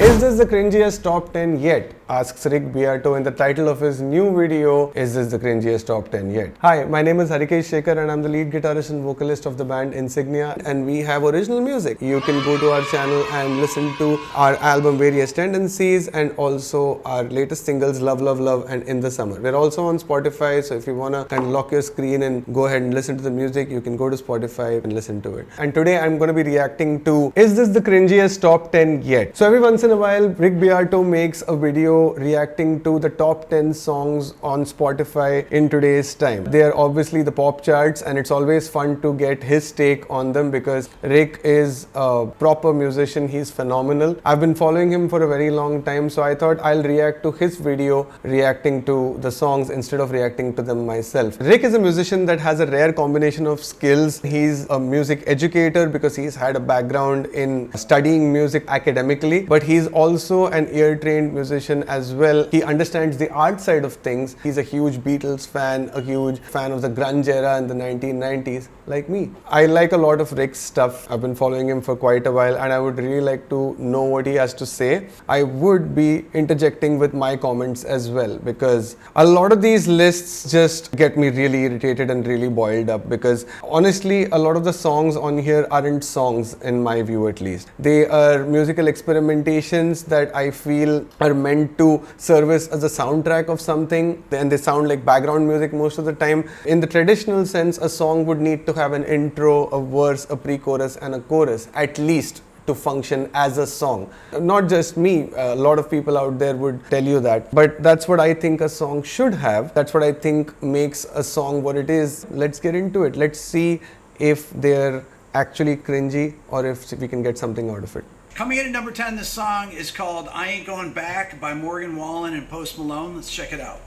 Is this the cringiest top 10 yet? Asks Rick Beato in the title of his new video, Is this the cringiest top 10 yet? Hi, my name is Harikesh Shekhar and I'm the lead guitarist and vocalist of the band Insignia, and we have original music. You can go to our channel and listen to our album Various Tendencies and also our latest singles Love Love Love and In the Summer. We're also on Spotify, so if you wanna kind of lock your screen and go ahead and listen to the music, you can go to Spotify and listen to it. And today I'm gonna be reacting to Is this the cringiest top 10 yet? So every once in a while, Rick Beato makes a video reacting to the top 10 songs on Spotify in today's time. They are obviously the pop charts, and it's always fun to get his take on them because Rick is a proper musician. He's phenomenal. I've been following him for a very long time, so I thought I'll react to his video reacting to the songs instead of reacting to them myself. Rick is a musician that has a rare combination of skills. He's a music educator because he's had a background in studying music academically, but he's also an ear-trained musician as well. He understands the art side of things. He's a huge Beatles fan, a huge fan of the grunge era in the 1990s, like me. I like a lot of Rick's stuff. I've been following him for quite a while and I would really like to know what he has to say. I would be interjecting with my comments as well because a lot of these lists just get me really irritated and really boiled up because honestly, a lot of the songs on here aren't songs in my view at least. They are musical experimentations that I feel are meant to service as a soundtrack of something, and they sound like background music most of the time. In the traditional sense, a song would need to have an intro, a verse, a pre-chorus and a chorus at least to function as a song. Not just me, a lot of people out there would tell you that, but that's what I think a song should have. That's what I think makes a song what it is. Let's get into it. Let's see if they're actually cringy or if we can get something out of it. Coming in at number 10, this song is called I Ain't Going Back by Morgan Wallen and Post Malone. Let's check it out.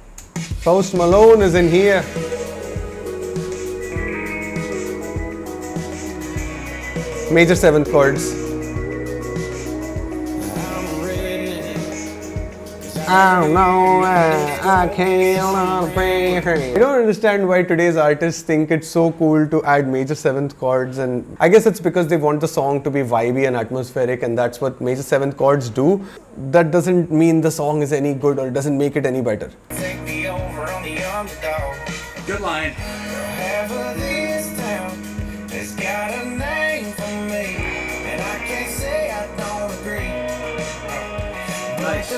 Post Malone is in here. Major 7th chords. I don't know, I can't pay. I don't understand why today's artists think it's so cool to add major 7th chords, and I guess it's because they want the song to be vibey and atmospheric, and that's what major 7th chords do. That doesn't mean the song is any good or doesn't make it any better. Take me over on the underdog. Good line. It's got a name for me, and I can't say I don't agree. Nice.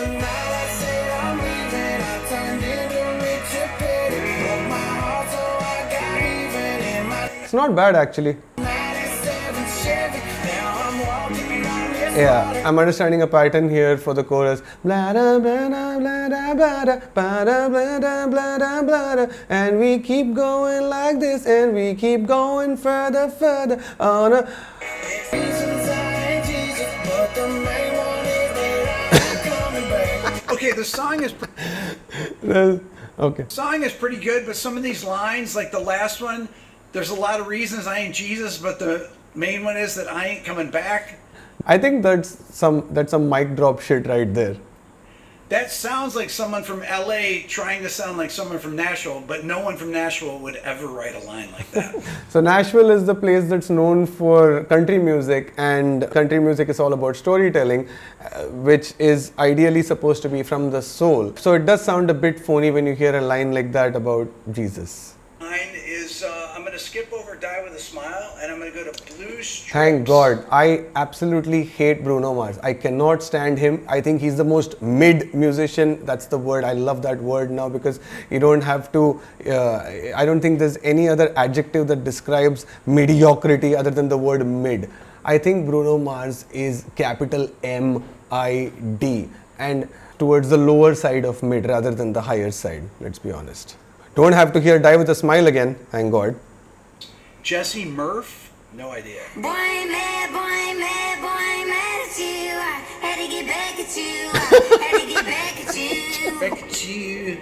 It's not bad actually. Yeah, I'm understanding a pattern here for the chorus. And we keep going like this, and we keep going further, further on a... Okay, the song is okay. The song is pretty good, but some of these lines, like the last one, there's a lot of reasons I ain't Jesus, but the main one is that I ain't coming back. I think that's some mic drop shit right there. That sounds like someone from LA trying to sound like someone from Nashville, but no one from Nashville would ever write a line like that. So Nashville is the place that's known for country music, and country music is all about storytelling, which is ideally supposed to be from the soul. So it does sound a bit phony when you hear a line like that about Jesus. Mine is, I'm going to skip over Die With A Smile, and I'm going to go to Blues Strips. Thank God. I absolutely hate Bruno Mars. I cannot stand him. I think he's the most mid musician. That's the word. I love that word now because you don't have to, I don't think there's any other adjective that describes mediocrity other than the word mid. I think Bruno Mars is capital M-I-D and towards the lower side of mid rather than the higher side, let's be honest. Don't have to hear Die With A Smile again, thank God. Jesse Murph? No idea. Boy, mad at you. I had to get back at you. I had to get back at you. Back at you.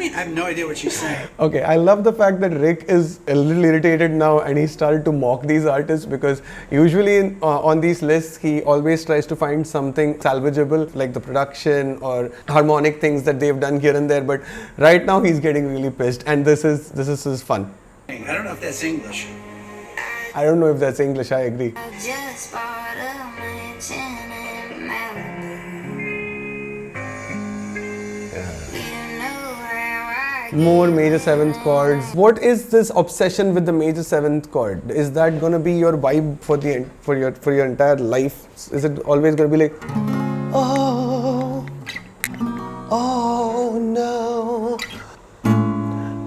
I have no idea what she's saying. Okay, I love the fact that Rick is a little irritated now and he started to mock these artists because usually on these lists he always tries to find something salvageable like the production or harmonic things that they've done here and there, but right now he's getting really pissed and this is his fun. I don't know if that's English. I don't know if that's English, I agree. I just bought a mansion. more major seventh chords. What is this obsession with the major seventh chord? Is that gonna be your vibe for your entire life? Is it always gonna be like, oh, oh no,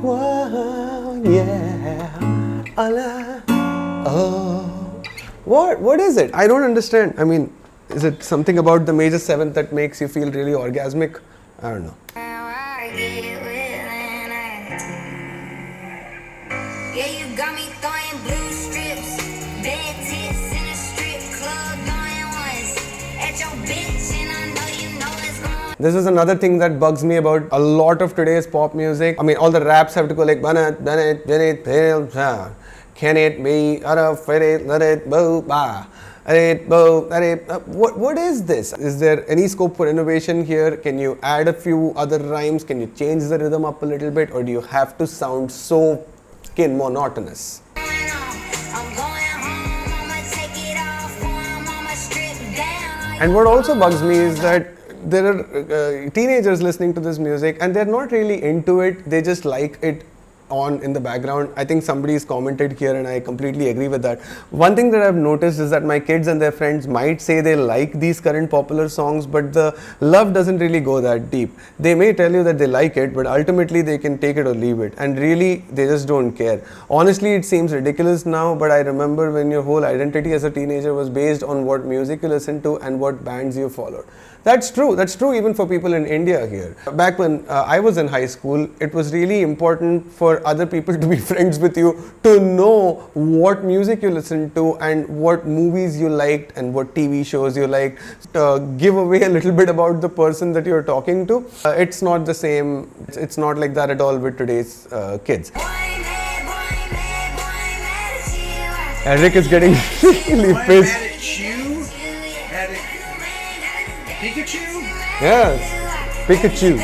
whoa, yeah, Allah, oh. What is it? I don't understand. I mean, is it something about the major seventh that makes you feel really orgasmic? I don't know. Yeah, you got me throwing blue strips, bad tits in a strip club, throwing ones at your bitch, and I know it's going. This is another thing that bugs me about a lot of today's pop music. I mean, all the raps have to go like, can it be, let it boo, bah. What is this? Is there any scope for innovation here? Can you add a few other rhymes? Can you change the rhythm up a little bit? Or do you have to sound so monotonous? I'm going home, I'ma take it off, I'ma strip down. And what also bugs me is that there are teenagers listening to this music and they're not really into it. They just like it on in the background. I think somebody's commented here and I completely agree with that. One thing that I've noticed is that my kids and their friends might say they like these current popular songs, but the love doesn't really go that deep. They may tell you that they like it, but ultimately they can take it or leave it, and really they just don't care. Honestly, it seems ridiculous now, but I remember when your whole identity as a teenager was based on what music you listened to and what bands you followed. That's true even for people in India here. Back when I was in high school, it was really important for other people to be friends with you, to know what music you listened to and what movies you liked and what TV shows you liked. Give away a little bit about the person that you're talking to. It's not the same, it's not like that at all with today's kids. Rick is getting really pissed. Mad at you? Pikachu? Yes, Pikachu.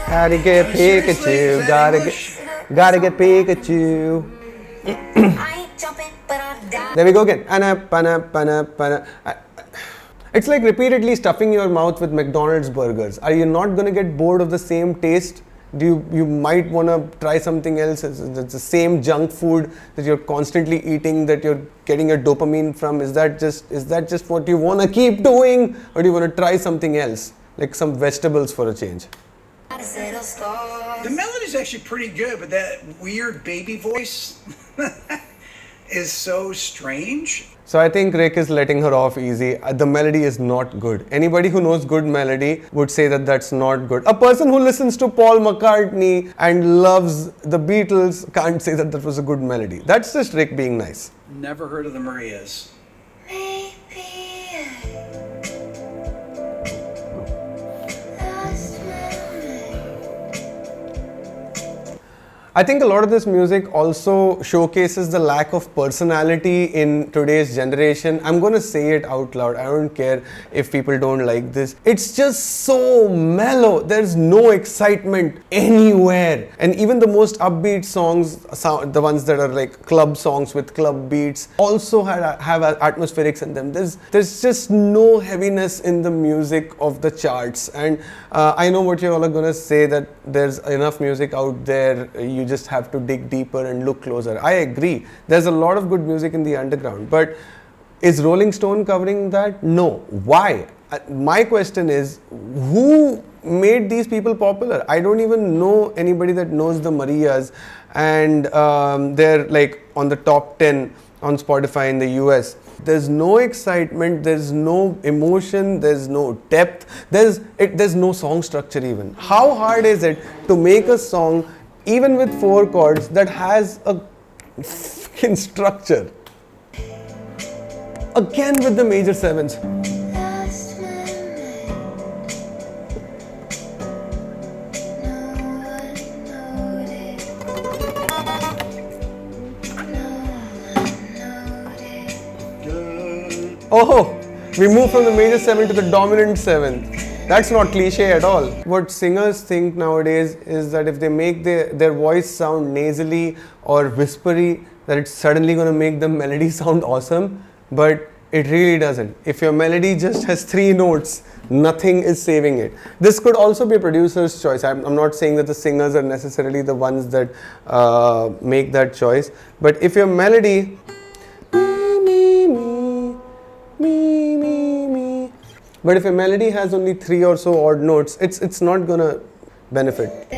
Gotta get Pikachu, gotta get Pikachu. There we go again. It's like repeatedly stuffing your mouth with McDonald's burgers. Are you not gonna get bored of the same taste? You might wanna try something else. It's the same junk food that you're constantly eating, that you're getting your dopamine from. Is that just what you wanna keep doing, or do you wanna try something else, like some vegetables for a change? The melody's actually pretty good, but that weird baby voice is so strange. So I think Rick is letting her off easy. The melody is not good. Anybody who knows good melody would say that that's not good. A person who listens to Paul McCartney and loves the Beatles can't say that that was a good melody. That's just Rick being nice. Never heard of the Marias. I think a lot of this music also showcases the lack of personality in today's generation. I'm going to say it out loud. I don't care if people don't like this. It's just so mellow. There's no excitement anywhere. And even the most upbeat songs, the ones that are like club songs with club beats, also have atmospherics in them. There's just no heaviness in the music of the charts. And I know what you're all going to say, that there's enough music out there. You just have to dig deeper and look closer. I agree. There's a lot of good music in the underground, but is Rolling Stone covering that? No. Why? My question is, who made these people popular? I don't even know anybody that knows the Marias, and they're like on the top 10 on Spotify in the US. There's no excitement, there's no emotion, there's no depth, there's no song structure even. How hard is it to make a song even with 4 chords that has a fucking structure? Again with the major 7s. Oh, we move from the major 7 to the dominant 7. That's not cliche at all. What singers think nowadays is that if they make their voice sound nasally or whispery, that it's suddenly going to make the melody sound awesome. But It really doesn't. If your melody just has 3 notes, nothing is saving it. This could also be a producer's choice. I'm not saying that the singers are necessarily the ones that make that choice. But if your melody, but if your melody has only 3 or so odd notes, it's not gonna benefit. I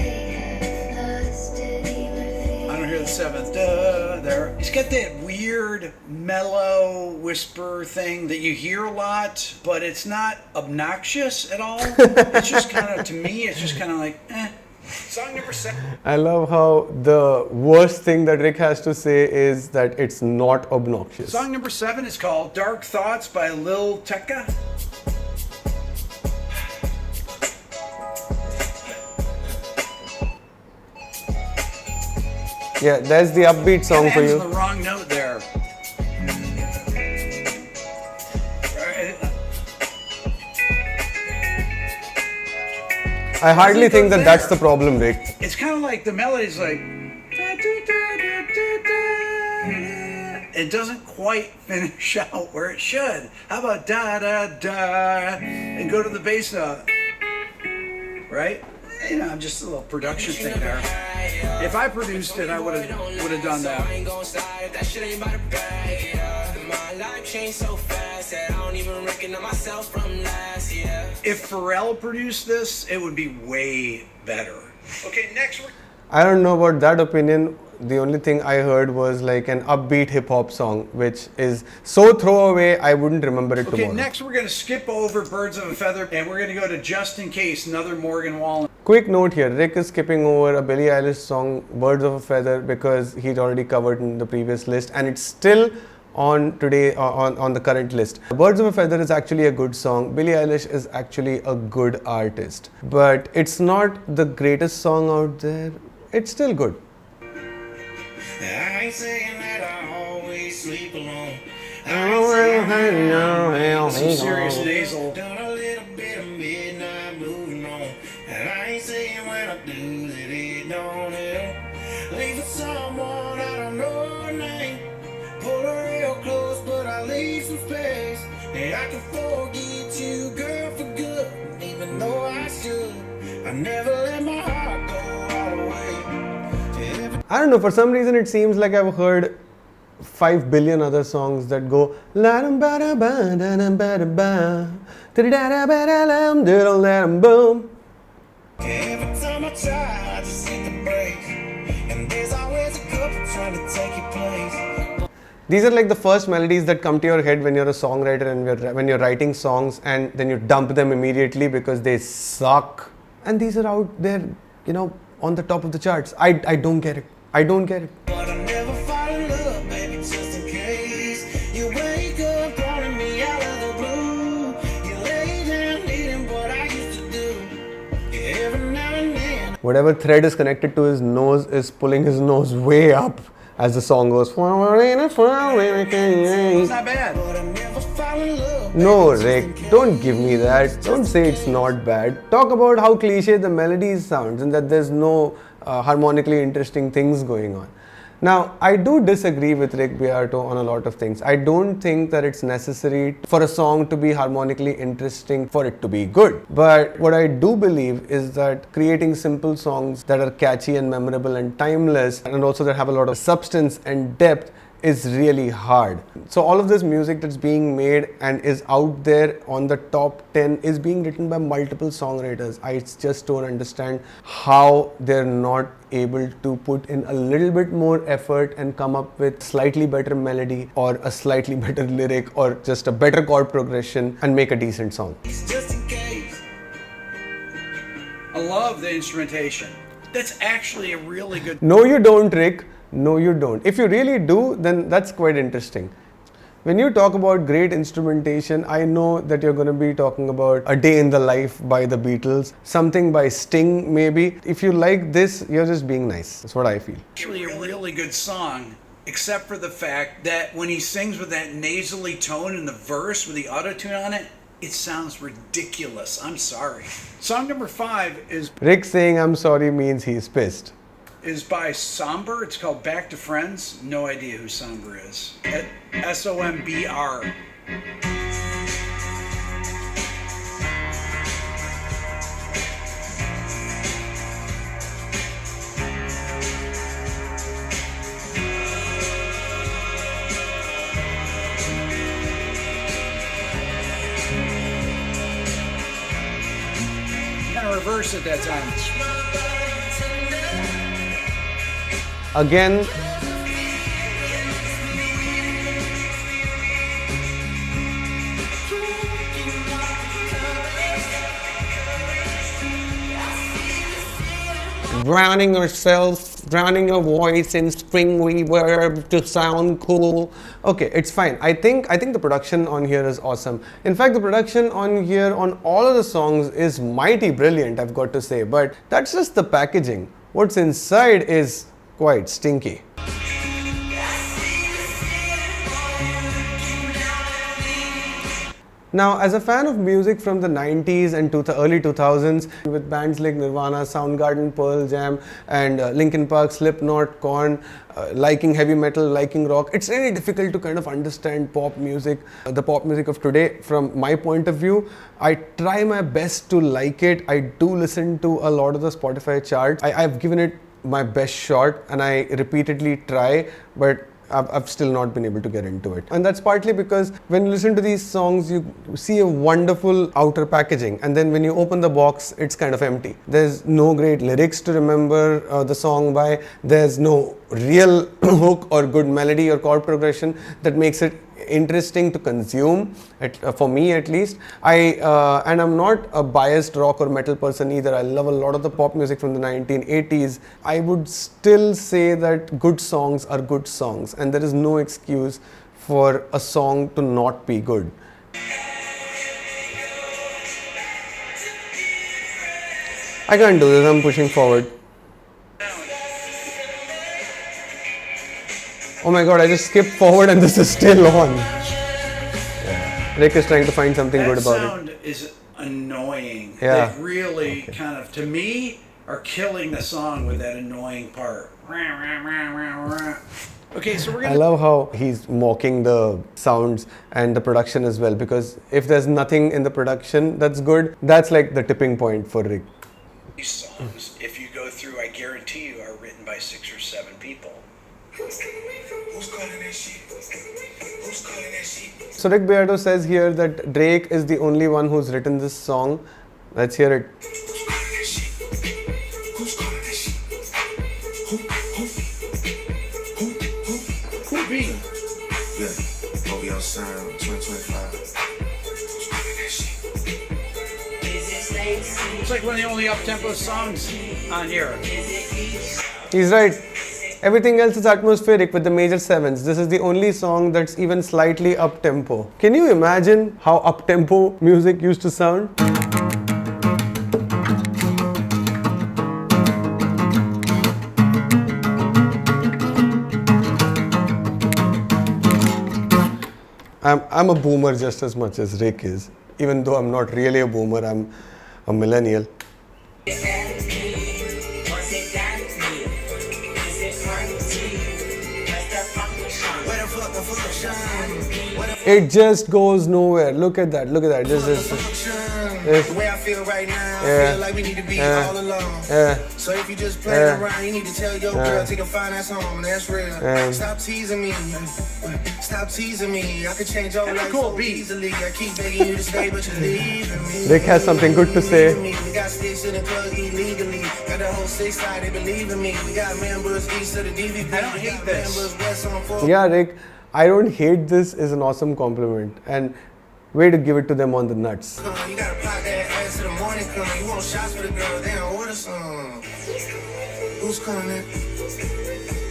don't hear the 7th there. It's got that weird mellow whisper thing that you hear a lot, but it's not obnoxious at all. It's just kind of, to me, it's just kind of like, eh. Song number 7. I love how the worst thing that Rick has to say is that it's not obnoxious. Song number 7 is called Dark Thoughts by LIL TECCA. Yeah, there's the upbeat song for Ends you. on the wrong note there. I hardly think that that's the problem, Rick. It's kind of like the melody's like. It doesn't quite finish out where it should. How about da da da and go to the bass note, right? You know, just a little production thing there. If I produced it, I would have done that. If Pharrell produced this, it would be way better. Okay, next. I don't know about that opinion. The only thing I heard was like an upbeat hip hop song, which is so throwaway I wouldn't remember it tomorrow. Okay, next we're going to skip over Birds of a Feather and we're going to go to Just in Case, another Morgan Wallen. Quick note here, Rick is skipping over a Billie Eilish song, Birds of a Feather, because he'd already covered in the previous list and it's still on today on the current list. Birds of a Feather is actually a good song. Billie Eilish is actually a good artist, but it's not the greatest song out there. It's still good. I ain't saying that I always sleep alone. Some serious nasal. Done a little bit of midnight moving on. And I ain't saying when I do that it don't help. Leaving someone I don't know her name. Pull her real close, but I leave some space. And I can forget you, girl, for good. Even though I should, I never let my heart go all the way. I don't know, for some reason it seems like I've heard 5 billion other songs that go la dum ba da ba da dum ba da ba da da da ba da lam da lam boom. Every time I try, I just hit the brakes. And there's always a couple trying to take your place. These are like the first melodies that come to your head when you're a songwriter and when you're writing songs, and then you dump them immediately because they suck. And these are out there, you know, on the top of the charts. I don't get it. I don't get it. But I never fall in love, baby, just in case. You wake up calling me out of the blue. You lay down needing what I used to do. Every now and then. Whatever thread is connected to his nose is pulling his nose way up as the song goes. It's not bad. But I never fall in love. No, Rick, don't give me that. Don't say it's not bad. Talk about how cliche the melody sounds and that there's no harmonically interesting things going on. Now, I do disagree with Rick Beato on a lot of things. I don't think that it's necessary for a song to be harmonically interesting for it to be good. But what I do believe is that creating simple songs that are catchy and memorable and timeless, and also that have a lot of substance and depth, is really hard. So all of this music that's being made and is out there on the top 10 is being written by multiple songwriters. I just don't understand how they're not able to put in a little bit more effort and come up with slightly better melody or a slightly better lyric or just a better chord progression and make a decent song. Just in case. I love the instrumentation. That's actually a really good. No, you don't, Rick. No, you don't. If you really do, then that's quite interesting. When you talk about great instrumentation, I know that you're going to be talking about A Day in the Life by the Beatles, something by Sting maybe. If you like this, you're just being nice. That's what I feel. Actually a really good song, except for the fact that when he sings with that nasally tone in the verse with the auto-tune on it, it sounds ridiculous. I'm sorry. Song number 5 is Rick saying I'm sorry means he's pissed. by Somber. It's called Back to Friends. No idea who Somber is. SOMBR. Kind of reverse at that time. Again, drowning yourself, drowning your voice in spring reverb to sound cool. Okay, it's fine. I think the production on here is awesome. In fact, the production on here on all of the songs is mighty brilliant, I've got to say. But that's just the packaging. What's inside is quite stinky. Now, as a fan of music from the 90s and to the early 2000s, with bands like Nirvana, Soundgarden, Pearl Jam, and Linkin Park, Slipknot, Korn, liking heavy metal, liking rock, it's really difficult to kind of understand pop music, the pop music of today from my point of view. I try my best to like it. I do listen to a lot of the Spotify charts. I've given it my best shot and I repeatedly try, but I've still not been able to get into it. And that's partly because when you listen to these songs, you see a wonderful outer packaging, and then when you open the box, it's kind of empty. There's no great lyrics to remember the song by. There's no real hook or good melody or chord progression that makes it interesting to consume, for me at least. And I'm not a biased rock or metal person either. I love a lot of the pop music from the 1980s. I would still say that good songs are good songs, and there is no excuse for a song to not be good. I can't do this, I'm pushing forward. Oh my god, I just skipped forward and this is still on. Yeah. Rick is trying to find something good about it. That sound is annoying. Yeah. They really kind of, to me, are killing the song with that annoying part. Okay, so we're I gonna... love how he's mocking the sounds and the production as well, because if there's nothing in the production that's good, that's like the tipping point for Rick. These songs, if you go through, I guarantee you, are written by 6 or 7 people. Who's calling that shit? Who's calling that shit? So Rick Beato says here that Drake is the only one who's written this song. Let's hear it. Who's calling that shit? Who's calling that shit? Cool beat. Yeah, OVO sound 2025. Who's calling that shit? It's like one of the only up-tempo songs on here. He's right. Everything else is atmospheric with the major 7s. This is the only song that's even slightly up-tempo. Can you imagine how up-tempo music used to sound? I'm a boomer just as much as Rick is. Even though I'm not really a boomer, I'm a millennial. It just goes nowhere. Look at that. Look at that. This is. The way I feel right now, I feel like we need to be all alone. So if you just play around, you need to tell your girl, take a fine ass home, that's real. Stop teasing me. Stop teasing me. I could change your life so easily. I keep begging you to stay, but you're leaving me. Rick has something good to say. We got sticks in the club illegally. Got the whole 6 side, they believe in me. We got members east of the DVP. I don't hate this. Yeah, Rick, I don't hate this is an awesome compliment. And way to give it to them on the nuts. You gotta pop that ass to the morning come. You want shots for the girl, they don't order some. Who's calling it?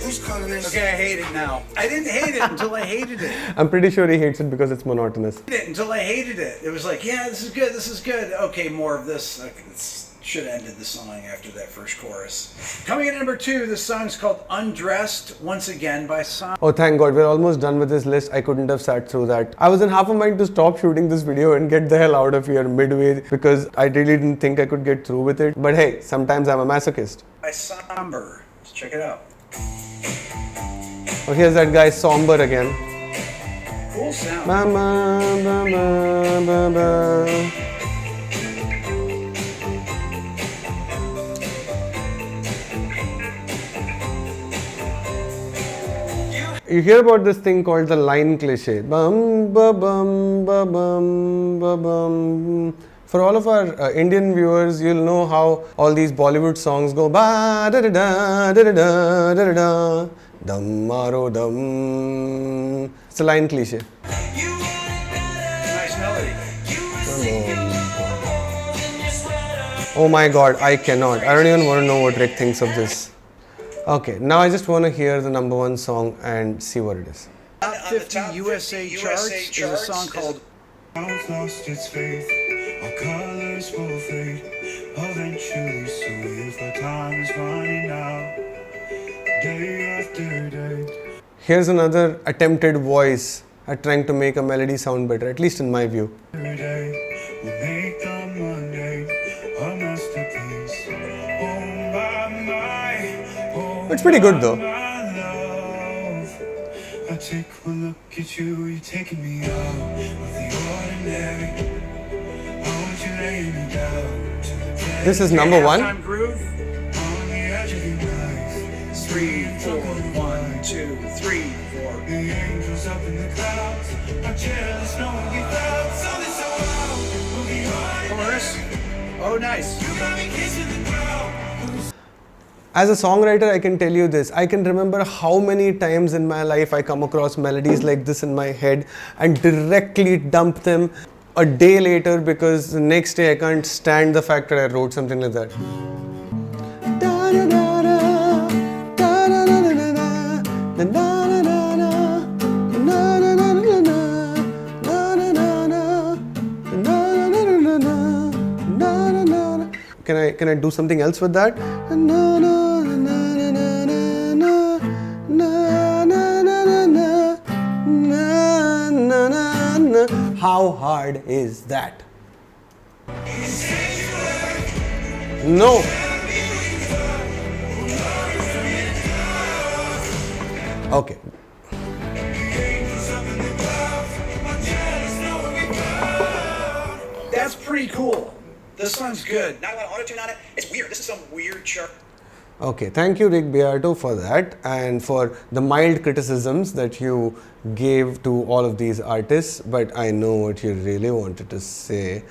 Who's calling it? Okay, I hate it now. I didn't hate it until I hated it. I'm pretty sure he hates it because it's monotonous. Until I hated it. It was like, yeah, this is good, this is good. Okay, more of this. Should have ended the song after that first chorus. Coming in at number 2, this song's called Undressed, once again by Sam. Oh, thank God, we're almost done with this list. I couldn't have sat through that. I was in half a mind to stop shooting this video and get the hell out of here midway because I really didn't think I could get through with it. But hey, sometimes I'm a masochist. By Somber. Let's check it out. Oh, here's that guy Somber again. Cool sound. Ba, ba, ba, ba, ba, ba. You hear about this thing called the line cliche. Bum, ba, bum, ba, bum, ba, bum. For all of our Indian viewers, you'll know how all these Bollywood songs go ba da da da da da da da da dum maro dum. It's a line cliche. Nice melody. Oh my god, I cannot. I don't even want to know what Rick thinks of this. Okay, now I just want to hear the number one song and see what it is. Top 50 USA charts is a song called I've lost its faith. Our colors will fade eventually. So if our time is running out, day after day. Here's another attempted voice at trying to make a melody sound better, at least in my view. Every day will make the Monday a masterpiece. Oh my, oh It's pretty good though. my love. I take a look at you, you're taking me out of the ordinary. I want you laying me down to the dead. This is number one. Halftime Groove. On the edge of your knife. 3, 4, 1, 2, 3, 4. The angels up in the clouds are jealous knowing you felt something so wild. Moving on. Chorus. Oh, nice. You got me kissing the ground. As a songwriter, I can tell you this. I can remember how many times in my life I come across melodies like this in my head and directly dump them a day later because the next day I can't stand the fact that I wrote something like that. Can I do something else with that? How hard is that? No. Okay. That's pretty cool. This song's good. Not a lot of auto-tune on it. It's weird. This is some weird chart. Okay, thank you Rick Beato for that and for the mild criticisms that you gave to all of these artists, but I know what you really wanted to say.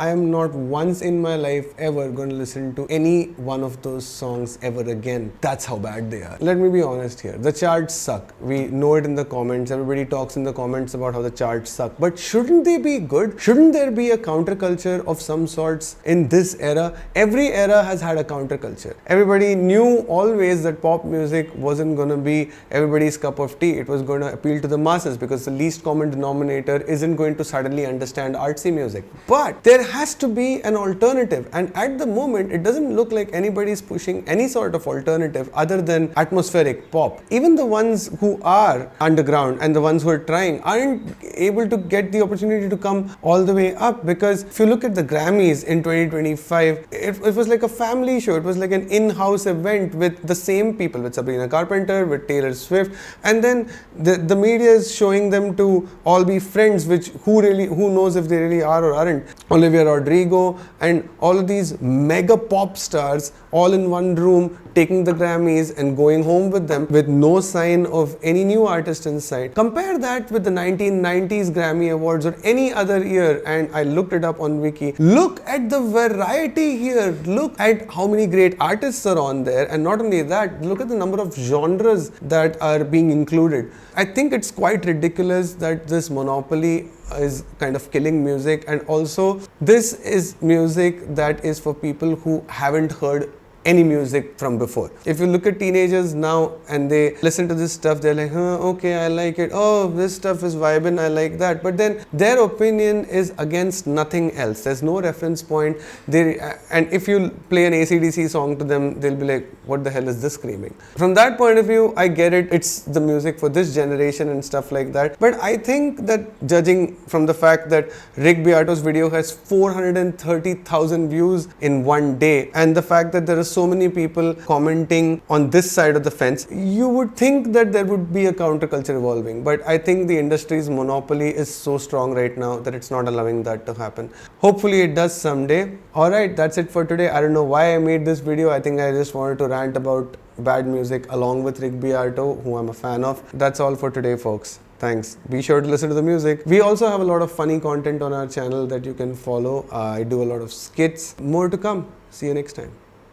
I am not once in my life ever going to listen to any one of those songs ever again. That's how bad they are. Let me be honest here. The charts suck. We know it in the comments. Everybody talks in the comments about how the charts suck. But shouldn't they be good? Shouldn't there be a counterculture of some sorts in this era? Every era has had a counterculture. Everybody knew always that pop music wasn't going to be everybody's cup of tea. It was going to appeal to the masses because the least common denominator isn't going to suddenly understand artsy music. But there has to be an alternative, and at the moment it doesn't look like anybody's pushing any sort of alternative other than atmospheric pop. Even the ones who are underground and the ones who are trying aren't able to get the opportunity to come all the way up, because if you look at the Grammys in 2025, it was like a family show. It was like an in-house event with the same people, with Sabrina Carpenter, with Taylor Swift, and then the media is showing them to all be friends, which who knows if they really are or aren't. Olivia Rodrigo and all of these mega pop stars all in one room taking the Grammys and going home with them with no sign of any new artist in sight. Compare that with the 1990s Grammy Awards or any other year, and I looked it up on Wiki. Look at the variety here. Look at how many great artists are on there, and not only that, look at the number of genres that are being included. I think it's quite ridiculous that this monopoly is kind of killing music, and also this is music that is for people who haven't heard any music from before. If you look at teenagers now and they listen to this stuff, they're like, okay, I like it. Oh, this stuff is vibing, I like that. But then their opinion is against nothing else. There's no reference point. And if you play an AC/DC song to them, they'll be like, what the hell is this screaming? From that point of view, I get it. It's the music for this generation and stuff like that. But I think that judging from the fact that Rick Beato's video has 430,000 views in one day, and the fact that there are so many people commenting on this side of the fence, you would think that there would be a counterculture evolving. But I think the industry's monopoly is so strong right now that it's not allowing that to happen. Hopefully it does someday. Alright, that's it for today. I don't know why I made this video. I think I just wanted to rant about bad music along with Rick Beato, who I'm a fan of. That's all for today, folks. Thanks. Be sure to listen to the music. We also have a lot of funny content on our channel that you can follow. I do a lot of skits. More to come. See you next time.